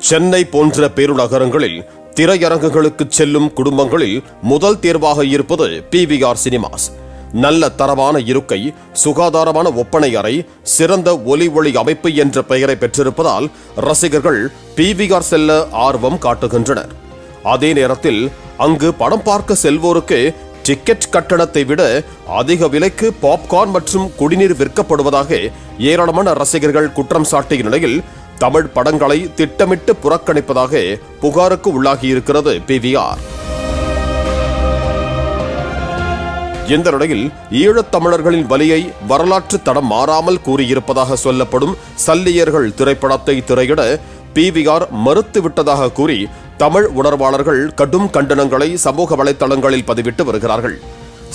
சென்னை போன்ற பெருநகரங்களில் திரையரங்குகளுக்கு செல்லும் குடும்பங்களில் முதல் தேர்வாக இருப்பது PVR சினிமாஸ். நல்ல தரமான இருக்கை, சுகாதாரமான ஒப்பனை அறை, சிறந்த ஒலி ஒளி அமைப்பு என்ற பெயரை பெற்றிருப்பதால் ரசிகர்கள் PVR செல்ல ஆர்வம் காட்டுகின்றனர். அதே நேரத்தில் அங்கு படம் பார்க்க செல்வோருக்கு டிக்கெட் கட்டணத்தை விட அதிக விலைக்கு பாப்கார்ன் மற்றும் குடிநீர் விற்கப்படுவதாக ஏராளமான ரசிகர்கள் குற்றம் சாட்டிய நிலையில் தமிழ் படங்களை திட்டமிட்டு புறக்கணிப்பதாக புகாருக்கு உள்ளாகியிருக்கிறது PVR. இந்த நிலையில் ஈழத் தமிழர்களின் வலியை வரலாற்று தடம் மாறாமல் கூறியிருப்பதாக சொல்லப்படும் சல்லியர்கள் திரைப்படத்தை திரையிட PVR மறுத்துவிட்டதாக கூறி தமிழ் உணர்வாளர்கள் கடும் கண்டனங்களை சமூக வலைதளங்களில் பதிவிட்டு வருகிறார்கள்.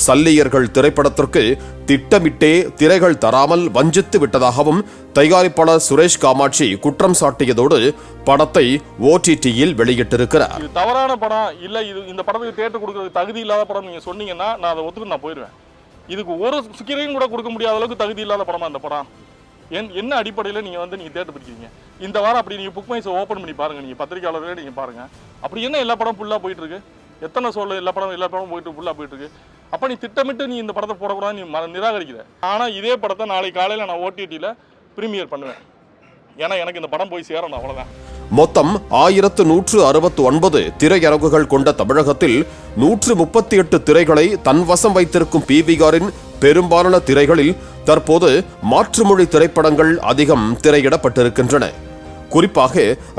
சல்லியர்கள் திரைப்படத்திற்கு திட்டமிட்டே திரைகள் தராமல் வஞ்சித்து விட்டதாகவும் தயாரிப்பாளர் சுரேஷ் காமாட்சி குற்றம் சாட்டியதோடு படத்தை OTTயில் வெளியிட்டிருக்கிறார். தவறான படம் இல்ல, இந்த படத்துக்கு தியேட்டர் கொடுக்கறதுக்கு தகுதி இல்லாத படம் நீங்க சொன்னீங்கன்னா நான் அதை ஒத்துக்கு நான் போயிடுவேன். இதுக்கு ஒரு ஸ்கிரீன் கூட கொடுக்க முடியாத அளவுக்கு தகுதி இல்லாத படமா இந்த படம்? என்ன அடிப்படையில் நீங்க தியேட்டர் பிடிக்கிறீங்க? இந்த வாரம் அப்படி நீங்க புக் மைஸ் ஓபன் பண்ணி பாருங்க, நீங்க பத்திரிகையாளர்களே நீங்க பாருங்க. அப்படி என்ன எல்லா படம் ஃபுல்லா போயிட்டு இருக்கு? எத்தனை சொல்ல எல்லா படம் போயிட்டு ஃபுல்லா போயிட்டு இருக்கு. அப்ப நீ திட்டமிட்டு நீ இந்த படத்தை போடக்கூடாது, நீ நிராகரிக்கிற. ஆனா இதே படத்தை நாளைக்கு காலையில நான் OTTல பிரீமியர் பண்ணுவேன். ஏன்னா எனக்கு இந்த படம் போய் சேரணும், அவ்வளவுதான். மொத்தம் 1169 திரையரங்குகள் கொண்ட தமிழகத்தில் 138 திரைகளை தன்வசம் வைத்திருக்கும் PVRின் பெரும்பாலான திரைகளில் தற்போது மாற்றுமொழி திரைப்படங்கள் அதிகம் திரையிடப்பட்டிருக்கின்றன. குறிப்பாக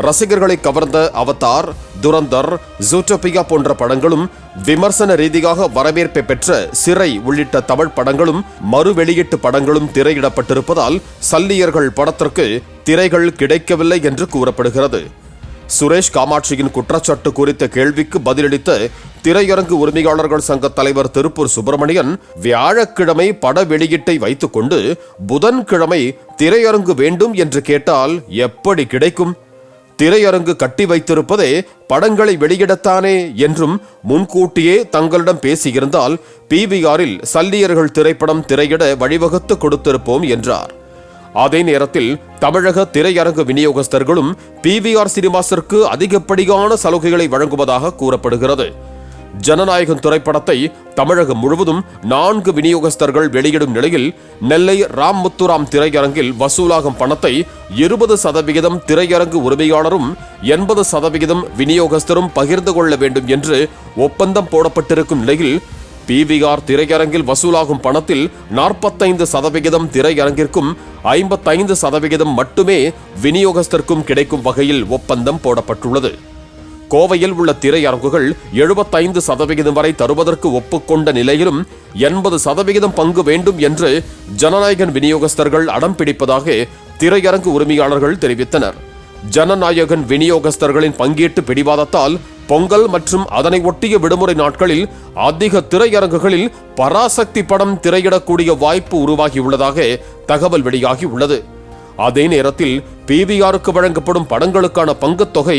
ரசிகர்களை கவர்ந்த அவதார், துரந்தர், ஜூட்டோபியா போன்ற படங்களும் விமர்சன ரீதியாக வரவேற்பை பெற்ற சிறை உள்ளிட்ட தமிழ் படங்களும் மறு வெளியீட்டு படங்களும் திரையிடப்பட்டிருப்பதால் சல்லியர்கள் படத்திற்கு திரைகள் கிடைக்கவில்லை என்று கூறப்படுகிறது. சுரேஷ் காமாட்சியின் குற்றச்சாட்டு குறித்த கேள்விக்கு பதிலளித்த திரையரங்கு உரிமையாளர்கள் சங்க தலைவர் திருப்பூர் சுப்பிரமணியன், வியாழக்கிழமை பட வெளியீட்டை வைத்துக் கொண்டு புதன்கிழமை திரையரங்கு வேண்டும் என்று கேட்டால் எப்படி கிடைக்கும்? திரையரங்கு கட்டி வைத்திருப்பதே படங்களை வெளியிடத்தானே என்றும் முன்கூட்டியே தங்களிடம் பேசியிருந்தால் PVRில் சல்லியர்கள் திரைப்படம் திரையிட வழிவகுத்து கொடுத்திருப்போம் என்றார். அதே நேரத்தில் தமிழக திரையரங்கு விநியோகஸ்தர்களும் PVR சினிமாஸிற்கு அதிகப்படியான சலுகைகளை வழங்குவதாக கூறப்படுகிறது. ஜனநாயகன் திரைப்படத்தை தமிழகம் முழுவதும் 4 விநியோகஸ்தர்கள் வெளியிடும் நிலையில் நெல்லை ராம்முத்துராம் திரையரங்கில் வசூலாகும் பணத்தை 20% திரையரங்கு உரிமையாளரும் 80% விநியோகஸ்தரும் பகிர்ந்து கொள்ள வேண்டும் என்று ஒப்பந்தம் போடப்பட்டிருக்கும் நிலையில் PVR திரையரங்கில் வசூலாகும் பணத்தில் 45% திரையரங்கிற்கும் 55% மட்டுமே விநியோகஸ்தருக்கும் கிடைக்கும் வகையில் ஒப்பந்தம் போடப்பட்டுள்ளது. கோவையில் உள்ள திரையரங்குகள் 75% வரை தருவதற்கு ஒப்புக்கொண்ட நிலையிலும் 80% பங்கு வேண்டும் என்று ஜனநாயகன் விநியோகஸ்தர்கள் அடம் பிடிப்பதாக திரையரங்கு உரிமையாளர்கள் தெரிவித்தனர். ஜனநாயகன் விநியோகஸ்தர்களின் பங்கீட்டு பிடிவாதத்தால் பொங்கல் மற்றும் அதனை ஒட்டிய விடுமுறை நாட்களில் அதிக திரையரங்குகளில் பராசக்தி படம் திரையிடக்கூடிய வாய்ப்பு உருவாகியுள்ளதாக தகவல் வெளியாகி உள்ளது. அதே நேரத்தில் PVRக்கு வழங்கப்படும் படங்களுக்கான பங்குத் தொகை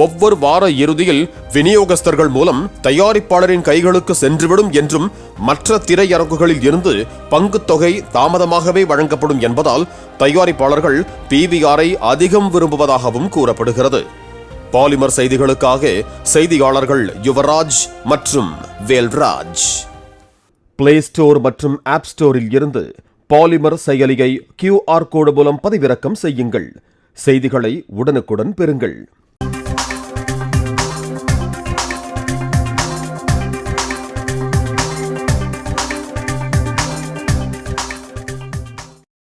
ஒவ்வொரு வார இறுதியில் விநியோகஸ்தர்கள் மூலம் தயாரிப்பாளரின் கைகளுக்கு சென்றுவிடும் என்றும் மற்ற திரையரங்குகளில் இருந்து பங்குத் தொகை தாமதமாகவே வழங்கப்படும் என்பதால் தயாரிப்பாளர்கள் PVRஐ அதிகம் விரும்புவதாகவும் கூறப்படுகிறது. பாலிமர் செய்திகளுக்காக செய்தியாளர்கள் யுவராஜ் மற்றும் வேல்ராஜ். பிளே ஸ்டோர் மற்றும் ஆப் ஸ்டோரில் இருந்து பாலிமர் செயலியை QR கோடு மூலம் பதிவிறக்கம் செய்யுங்கள். செய்திகளை உடனுக்குடன் பெறுங்கள்.